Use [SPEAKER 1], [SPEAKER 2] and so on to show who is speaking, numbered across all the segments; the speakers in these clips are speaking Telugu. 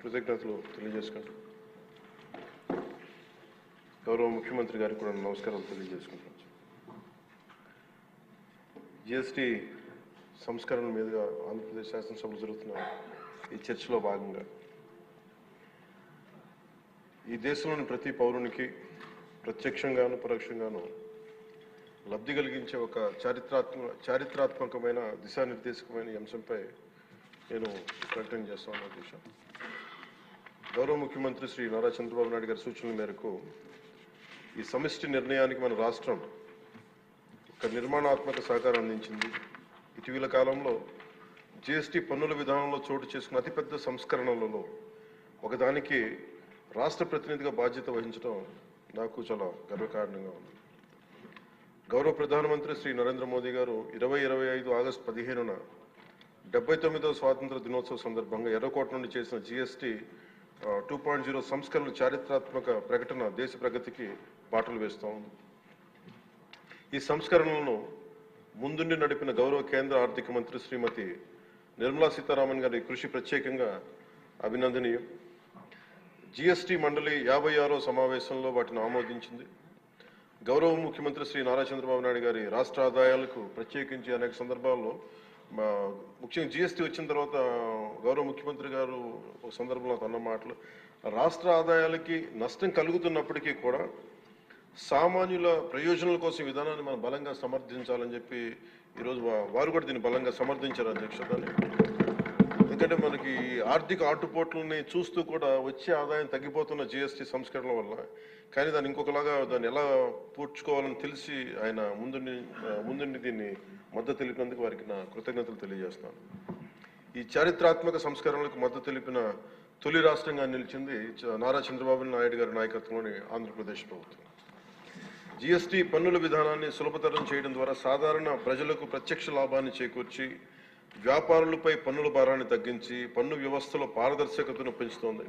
[SPEAKER 1] కృతజ్ఞతలు తెలియజేసుకుంటూ గౌరవ ముఖ్యమంత్రి గారికి కూడా నమస్కారాలు తెలియజేసుకుంటున్నాను. జిఎస్టీ సంస్కరణ మీదుగా ఆంధ్రప్రదేశ్ శాసనసభలో జరుగుతున్న ఈ చర్చలో భాగంగా ఈ దేశంలోని ప్రతి పౌరునికి ప్రత్యక్షంగాను పరోక్షంగాను లబ్ధి కలిగించే ఒక చారిత్రాత్మకమైన దిశానిర్దేశకమైన ఈ అంశంపై నేను ప్రకటన చేస్తాను. ఉద్దేశం గౌరవ ముఖ్యమంత్రి శ్రీ నారా చంద్రబాబు నాయుడు గారి సూచనల మేరకు ఈ సమిష్టి నిర్ణయానికి మన రాష్ట్రం ఒక నిర్మాణాత్మక సహకారం అందించింది. ఇటీవల కాలంలో జిఎస్టీ పన్నుల విధానంలో చోటు చేసుకున్న అతిపెద్ద సంస్కరణలలో ఒకదానికి రాష్ట్ర ప్రతినిధిగా బాధ్యత వహించడం నాకు చాలా గర్వకారణంగా ఉంది. గౌరవ ప్రధానమంత్రి శ్రీ నరేంద్ర మోదీ గారు 2025 ఆగస్టు 15న 79వ స్వాతంత్ర దినోత్సవ సందర్భంగా ఎర్రకోట నుండి చేసిన జిఎస్టీ 2.0 సంస్కరణల చారిత్రాత్మక ప్రకటన దేశ ప్రగతికి బాటలు వేస్తూ ఉంది. ఈ సంస్కరణలను ముందుండి నడిపిన గౌరవ కేంద్ర ఆర్థిక మంత్రి శ్రీమతి నిర్మలా సీతారామన్ గారి కృషి ప్రత్యేకంగా అభినందనీయం. జిఎస్టీ మండలి 56వ సమావేశంలో వాటిని ఆమోదించింది. గౌరవ ముఖ్యమంత్రి శ్రీ నారా చంద్రబాబు నాయుడు గారి రాష్ట్ర ఆదాయాలకు ప్రత్యేకించి అనేక సందర్భాల్లో ముఖ్యంగా జిఎస్టీ వచ్చిన తర్వాత గౌరవ ముఖ్యమంత్రి గారు ఒక సందర్భంలో అన్న మాటలు రాష్ట్ర ఆదాయాలకి నష్టం కలుగుతున్నప్పటికీ కూడా సామాన్యుల ప్రయోజనాల కోసం విధానాన్ని మనం బలంగా సమర్థించాలని చెప్పి ఈరోజు వారు కూడా దీన్ని బలంగా సమర్థించారు అధ్యక్షతని. ఎందుకంటే మనకి ఆర్థిక ఆటుపోట్లని చూస్తూ కూడా వచ్చే ఆదాయం తగ్గిపోతున్న జిఎస్టీ సంస్కరణల వల్ల, కానీ దాన్ని ఇంకొకలాగా దాన్ని ఎలా పూడ్చుకోవాలని తెలిసి ఆయన ముందుండి దీన్ని మద్దతు తెలిపినందుకు వారికి నా కృతజ్ఞతలు తెలియజేస్తాను. ఈ చారిత్రాత్మక సంస్కరణలకు మద్దతు తెలిపిన తొలి రాష్ట్రంగా నిలిచింది నారా చంద్రబాబు నాయుడు గారి నాయకత్వంలోని ఆంధ్రప్రదేశ్ ప్రభుత్వం. జిఎస్టీ పన్నుల విధానాన్ని సులభతరం చేయడం ద్వారా సాధారణ ప్రజలకు ప్రత్యక్ష లాభాన్ని చేకూర్చి వ్యాపారులపై పన్నుల భారాన్ని తగ్గించి పన్ను వ్యవస్థలో పారదర్శకతను పెంచుతోంది.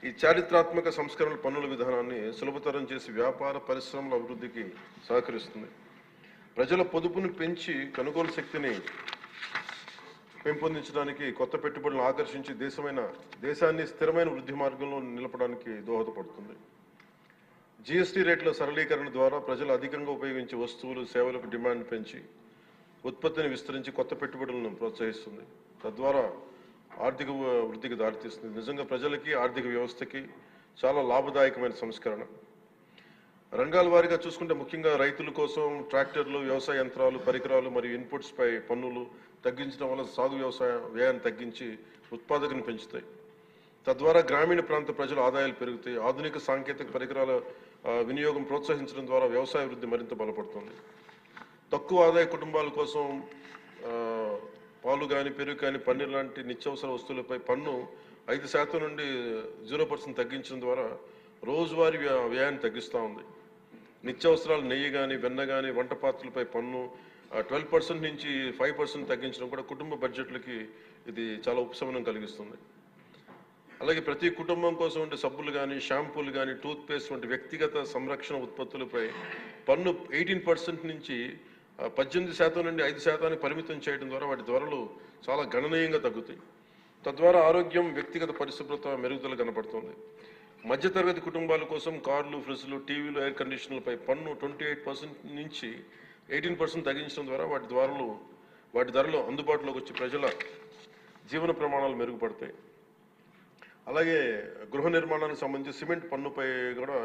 [SPEAKER 1] ఈ చారిత్రాత్మక సంస్కరణ పన్నుల విధానాన్ని సులభతరం చేసి వ్యాపార పరిశ్రమల అభివృద్ధికి సహకరిస్తుంది. ప్రజల పొదుపును పెంచి కొనుగోలు శక్తిని పెంపొందించడానికి, కొత్త పెట్టుబడులను ఆకర్షించి దేశాన్ని స్థిరమైన వృద్ధి మార్గంలో నిలపడానికి దోహదపడుతుంది. జిఎస్టీ రేట్ల సరళీకరణ ద్వారా ప్రజలు అధికంగా ఉపయోగించే వస్తువులు సేవలకు డిమాండ్ పెంచి ఉత్పత్తిని విస్తరించి కొత్త పెట్టుబడులను ప్రోత్సహిస్తుంది. తద్వారా ఆర్థిక వృద్ధికి దారితీస్తుంది. నిజంగా ప్రజలకి ఆర్థిక వ్యవస్థకి చాలా లాభదాయకమైన సంస్కరణ. రంగాల వారీగా చూసుకుంటే ముఖ్యంగా రైతుల కోసం ట్రాక్టర్లు, వ్యవసాయ యంత్రాలు, పరికరాలు మరియు ఇన్పుట్స్ పై పన్నులు తగ్గించడం వల్ల సాగు వ్యవసాయ వ్యయాన్ని తగ్గించి ఉత్పాదకను పెంచుతాయి. తద్వారా గ్రామీణ ప్రాంత ప్రజల ఆదాయాలు పెరుగుతాయి. ఆధునిక సాంకేతిక పరికరాల వినియోగం ప్రోత్సహించడం ద్వారా వ్యవసాయ వృద్ధి మరింత బలపడుతుంది. తక్కువ ఆదాయ కుటుంబాల కోసం పాలు కానీ, పెరుగు కానీ, పన్నీర్ లాంటి నిత్యావసర వస్తువులపై పన్ను 5% నుండి 0% తగ్గించడం ద్వారా రోజువారీ వ్యయాన్ని తగ్గిస్తూ ఉంది. నిత్యావసరాలు నెయ్యి కానీ, వెన్న కానీ, వంట పాత్రలపై పన్ను 12% నుంచి 5% తగ్గించడం కూడా కుటుంబ బడ్జెట్లకి ఇది చాలా ఉపశమనం కలిగిస్తుంది. అలాగే ప్రతి కుటుంబం కోసం ఉండే సబ్బులు కానీ, షాంపూలు కానీ, టూత్పేస్ట్ వంటి వ్యక్తిగత సంరక్షణ ఉత్పత్తులపై పన్ను 18% నుంచి 18% నుండి 5% పరిమితం చేయడం ద్వారా వాటి ధరలు చాలా గణనీయంగా తగ్గుతాయి. తద్వారా ఆరోగ్యం, వ్యక్తిగత పరిశుభ్రత మెరుగుదల కనపడుతుంది. మధ్యతరగతి కుటుంబాల కోసం కార్లు, ఫ్రిడ్జ్లు, టీవీలు, ఎయిర్ కండిషనర్లపై పన్ను 28% నుంచి 18% తగ్గించడం ద్వారా వాటి ధరలు అందుబాటులోకి వచ్చి ప్రజల జీవన ప్రమాణాలు మెరుగుపడతాయి. అలాగే గృహ నిర్మాణానికి సంబంధించి సిమెంట్ పన్నుపై కూడా